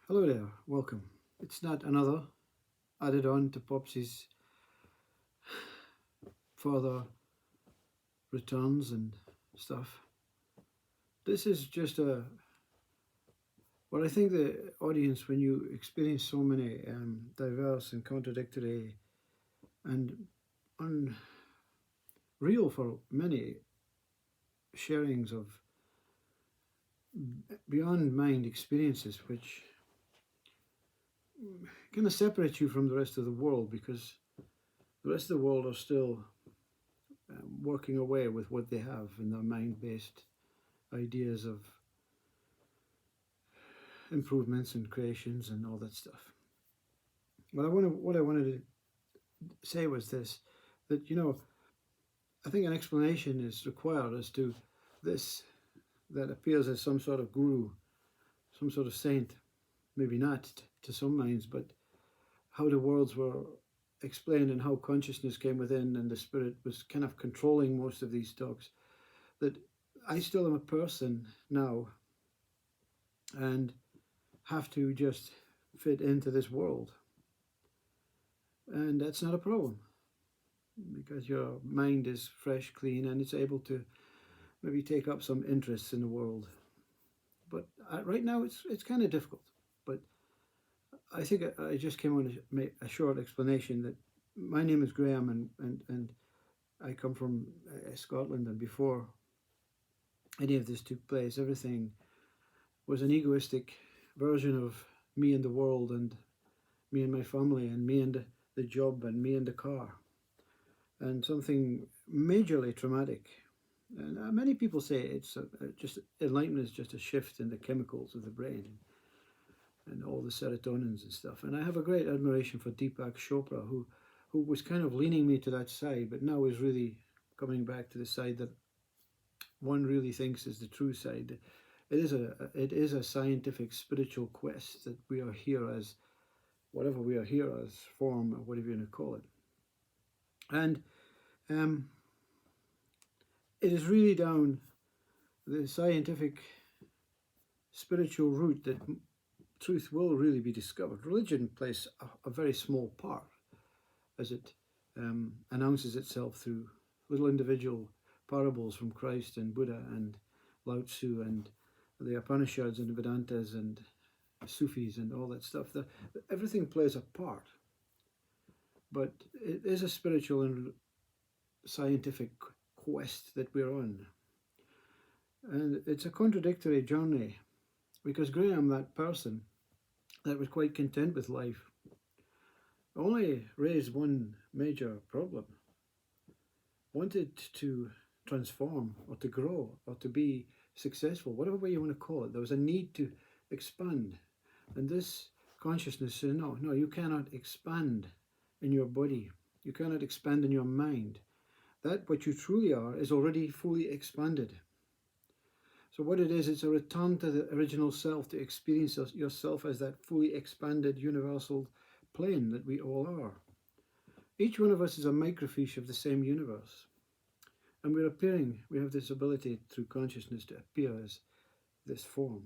Hello there, welcome. It's not another added on to Popsy's further returns and stuff. This is just what I think the audience, when you experience so many diverse and contradictory and unreal for many sharings of beyond mind experiences, which kind of separate you from the rest of the world because the rest of the world are still working away with what they have in their mind based ideas of improvements and creations and all that stuff. What I wanted to say was this: that I think an explanation is required as to this that appears as some sort of guru, some sort of saint, maybe not to some minds, but how the worlds were explained and how consciousness came within and the spirit was kind of controlling most of these dogs. That I still am a person now and have to just fit into this world. And that's not a problem because your mind is fresh, clean, and it's able to maybe take up some interests in the world. But right now it's kind of difficult. But I think I just came on to make a short explanation that my name is Graham and I come from Scotland, and before any of this took place, everything was an egoistic version of me and the world and me and my family and me and the job and me and the car, and something majorly traumatic. And many people say it's just enlightenment is just a shift in the chemicals of the brain and all the serotonins and stuff. And I have a great admiration for Deepak Chopra, who was kind of leaning me to that side, but now is really coming back to the side that one really thinks is the true side. It is a scientific spiritual quest that we are here as whatever we are here as, form or whatever you want to call it. And it is really down the scientific spiritual route that truth will really be discovered. Religion plays a very small part as it announces itself through little individual parables from Christ and Buddha and Lao Tzu and the Upanishads and the Vedantas and Sufis and all that stuff. Everything plays a part, but it is a spiritual and scientific quest that we're on. And it's a contradictory journey because Graham, that person that was quite content with life, only raised one major problem. Wanted to transform or to grow or to be successful, whatever way you want to call it. There was a need to expand. And this consciousness said, no, you cannot expand in your body. You cannot expand in your mind. That what you truly are is already fully expanded. So what it is, it's a return to the original self, to experience yourself as that fully expanded universal plane that we all are. Each one of us is a microfiche of the same universe. And we have this ability through consciousness to appear as this form.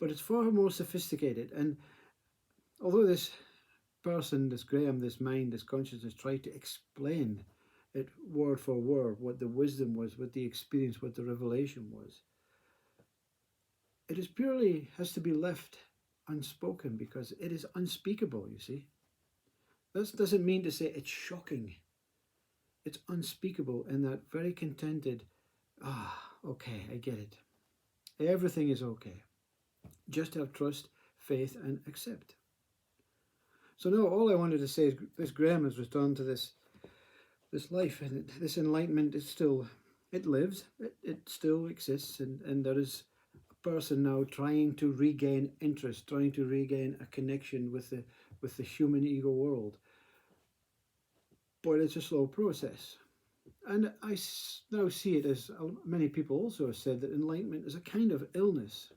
But it's far more sophisticated. And although this person, this Graham, this mind, this consciousness tried to explain it word for word, what the wisdom was, what the experience, what the revelation was, it is purely has to be left unspoken because it is unspeakable, you see. That doesn't mean to say it's shocking. It's unspeakable in that very contented, okay, I get it. Everything is okay. Just have trust, faith, and accept. So now all I wanted to say is this Graham has returned to this life, and this enlightenment is still, it lives, it still exists, and there is a person now trying to regain interest, trying to regain a connection with the human ego world. But it's a slow process. And I now see it as many people also have said, that enlightenment is a kind of illness.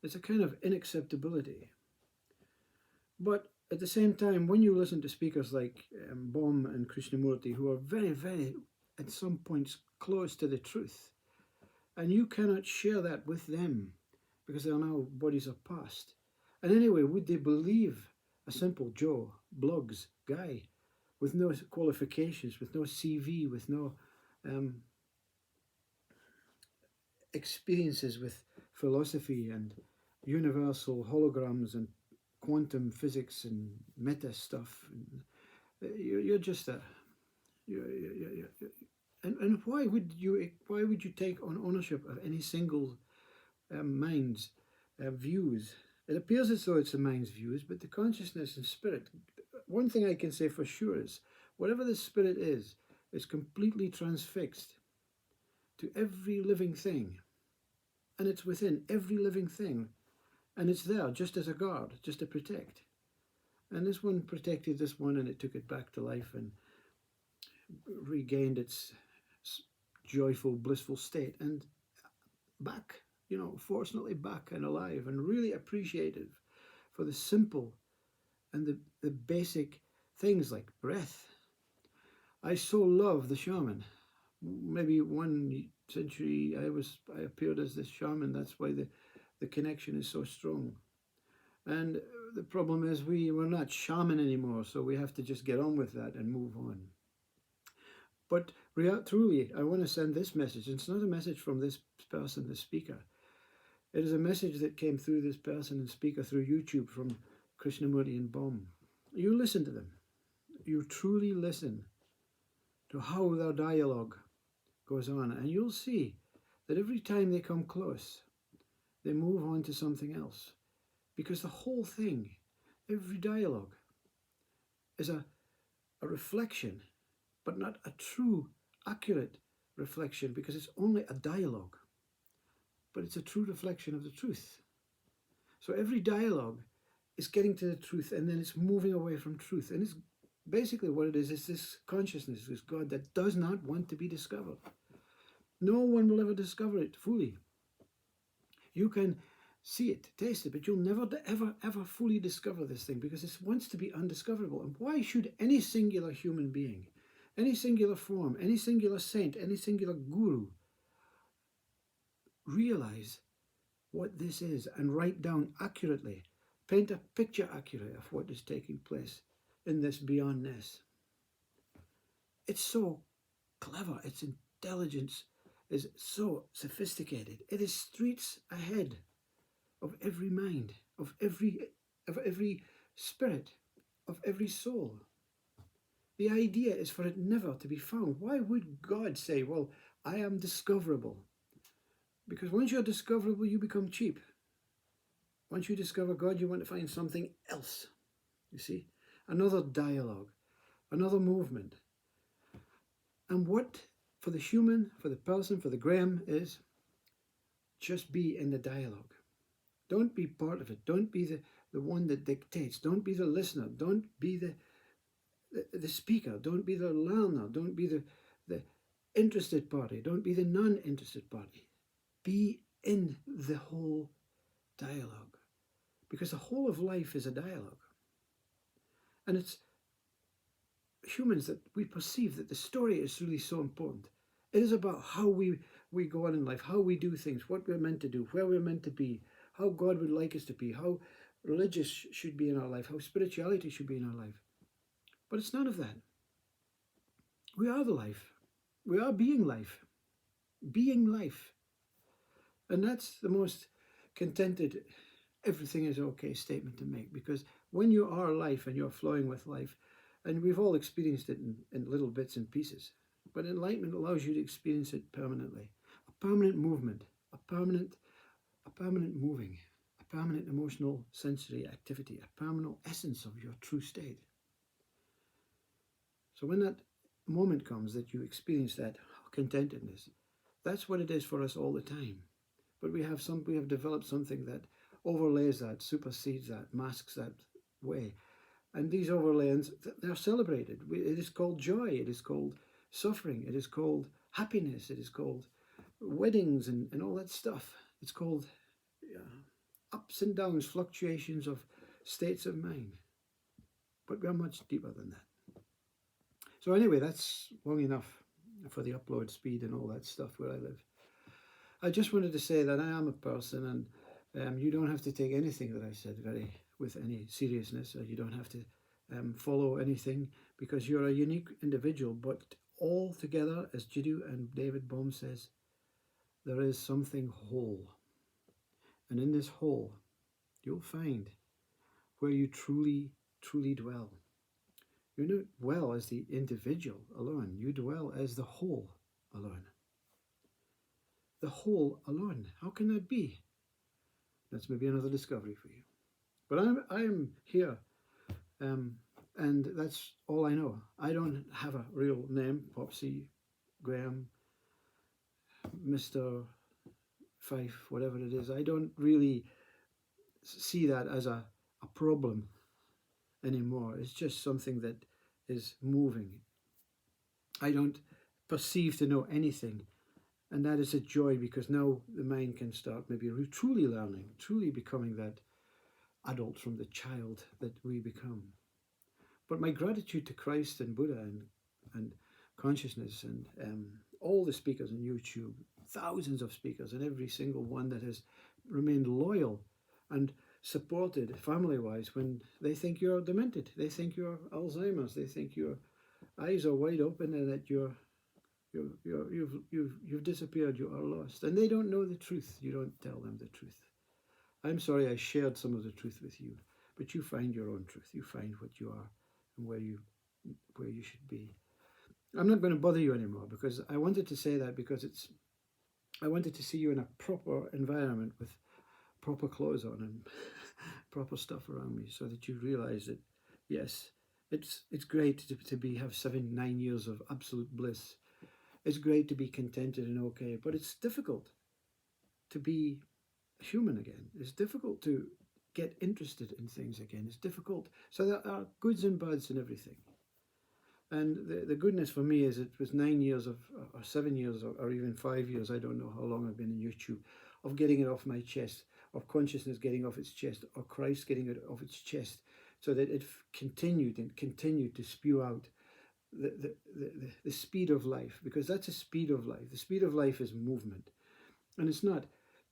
It's a kind of inacceptability. But at the same time, when you listen to speakers like Bohm and Krishnamurti, who are very, very, at some points, close to the truth, and you cannot share that with them because they are now bodies of past. And anyway, would they believe a simple Joe Bloggs guy with no qualifications, with no CV, with no experiences with philosophy and universal holograms and quantum physics and meta stuff? You're just a you're, and why would you take on ownership of any single mind's views? It appears as though it's the mind's views, but the consciousness and spirit. One thing I can say for sure is, whatever the spirit is completely transfixed to every living thing, and it's within every living thing, and it's there just as a guard, just to protect. And this one protected this one, and it took it back to life and regained its joyful, blissful state, and back, fortunately back and alive, and really appreciative for the simple and the basic things like breath. I so love the shaman. Maybe 1 century I appeared as this shaman. That's why the connection is so strong. And the problem is we're not shaman anymore, so we have to just get on with that and move on. But truly, I want to send this message. It's not a message from this person, the speaker. It is a message that came through this person and speaker through YouTube from Krishnamurti and Baum. You listen to them. You truly listen to how their dialogue goes on, and you'll see that every time they come close, they move on to something else. Because the whole thing, every dialogue, is a reflection, but not a true, accurate reflection, because it's only a dialogue. But it's a true reflection of the truth. So every dialogue is getting to the truth, and then it's moving away from truth. And it's basically what it is this consciousness, this God that does not want to be discovered. No one will ever discover it fully. You can see it, taste it, but you'll never, ever, ever fully discover this thing, because it wants to be undiscoverable. And why should any singular human being, any singular form, any singular saint, any singular guru realize what this is and write down accurately, paint a picture accurate of what is taking place in this beyondness? It's so clever, its intelligence is so sophisticated. It is streets ahead of every mind, of every spirit, of every soul. The idea is for it never to be found. Why would God say, well, I am discoverable? Because once you're discoverable, you become cheap. Once you discover God, you want to find something else. You see? Another dialogue, another movement. And what, for the human, for the person, for the Graham, is just be in the dialogue. Don't be part of it. Don't be the one that dictates. Don't be the listener. Don't be the speaker. Don't be the learner. Don't be the interested party. Don't be the non-interested party. Be in the whole dialogue. Because the whole of life is a dialogue. And it's humans that we perceive that the story is really so important. It is about how we go on in life, how we do things, what we're meant to do, where we're meant to be, how God would like us to be, how religious should be in our life, how spirituality should be in our life. But it's none of that. We are the life. We are being life. Being life. And that's the most contented, everything is okay statement to make, because when you are life and you're flowing with life, and we've all experienced it in little bits and pieces, but enlightenment allows you to experience it permanently. A permanent movement, a permanent moving, a permanent emotional sensory activity, a permanent essence of your true state. So when that moment comes that you experience that contentedness, that's what it is for us all the time. But we have developed something that overlays that, supersedes that, masks that way. And these overlays, they're celebrated. It is called joy, it is called suffering, it is called happiness, it is called weddings and all that stuff. It's called ups and downs, fluctuations of states of mind. But we're much deeper than that. So anyway, that's long enough for the upload speed and all that stuff where I live. I just wanted to say that I am a person, and You don't have to take anything that I said with any seriousness, or you don't have to follow anything, because you're a unique individual. But all together, as Jiddu and David Bohm says, there is something whole. And in this whole, you'll find where you truly, truly dwell. You don't dwell as the individual alone, you dwell as the whole alone. The whole alone. How can that be? That's maybe another discovery for you. But I'm here, and that's all I know. I don't have a real name, Popsy, Graham, Mr. Fife, whatever it is. I don't really see that as a problem anymore. It's just something that is moving. I don't perceive to know anything, and that is a joy, because now the mind can start maybe truly learning, truly becoming that adult from the child that we become. But my gratitude to Christ and Buddha and consciousness and all the speakers on YouTube, thousands of speakers, and every single one that has remained loyal and supported family-wise when they think you're demented, they think you're Alzheimer's, they think your eyes are wide open and that you've disappeared, you are lost, and they don't know the truth. You don't tell them the truth. I'm sorry I shared some of the truth with you, but you find your own truth. You find what you are and where you should be. I'm not going to bother you anymore, because I wanted to say that because I wanted to see you in a proper environment with proper clothes on and proper stuff around me, so that you realize that yes, it's great to have 7-9 years of absolute bliss. It's great to be contented and okay, but it's difficult to be human again. It's difficult to get interested in things again. It's difficult. So there are goods and bads and everything. And the goodness for me is it was 9 years or 7 years or even 5 years, I don't know how long I've been in YouTube, of getting it off my chest, of consciousness getting off its chest, or Christ getting it off its chest, so that it continued to spew out the speed of life, because that's a speed of life. The speed of life is movement, and it's not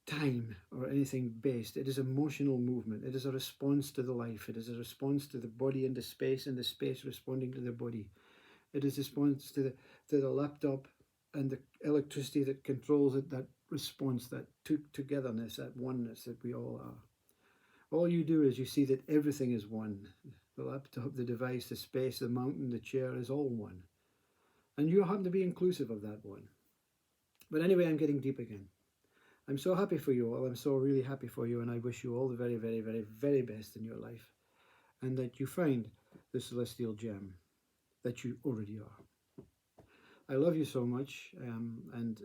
time or anything based. It is emotional movement. It is a response to the life. It is a response to the body and the space responding to the body. It is a response to the laptop and the electricity that controls it, that response, that togetherness, that oneness that we all are. All you do is you see that everything is one. The laptop, the device, the space, the mountain, the chair is all one. And you happen to be inclusive of that one. But anyway, I'm getting deep again. I'm so happy for you all. I'm so really happy for you, and I wish you all the very, very, very, very best in your life, and that you find the celestial gem that you already are. I love you so much, and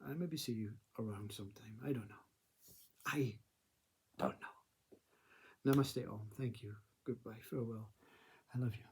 I'll maybe see you around sometime. I don't know. I don't know. Namaste all. Thank you. Goodbye. Farewell. I love you.